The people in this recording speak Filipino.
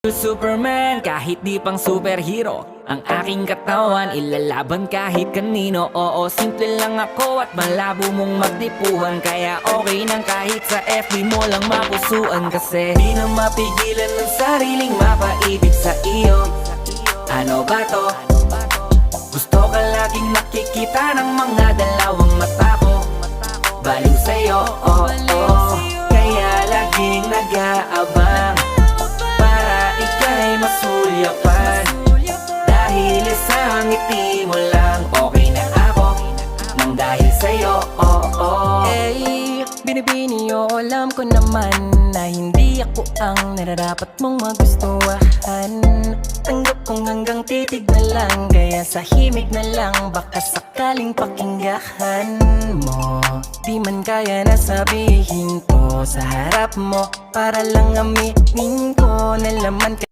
Superman, kahit di pang superhero, ang aking katawan ilalaban kahit kanino. Oo, simple lang ako at malabo mong magdipuhan, kaya okay nang kahit sa FB mo lang mapusuan. Kasi di na mapigilan ng sariling mapaibig sa iyo. Ano ba to? Gusto ka laging nakikita ng mga dalawang mata ko. Baliw sa'yo, oh, oh. Kaya laging nag-aabang para ika'y masulyapan. Dahil isang ngiti mo lang, okay na ako nang dahil sa'yo, oh, oh. Eh, binibini o alam ko naman na hindi ako ang nararapat mong magustuhan. Tanggap kong hanggang titig na lang, kaya sa himig na lang baka sakaling pakinggan mo. Di man kaya na sabihin ko sa harap mo, para lang aminin ko na laman ka.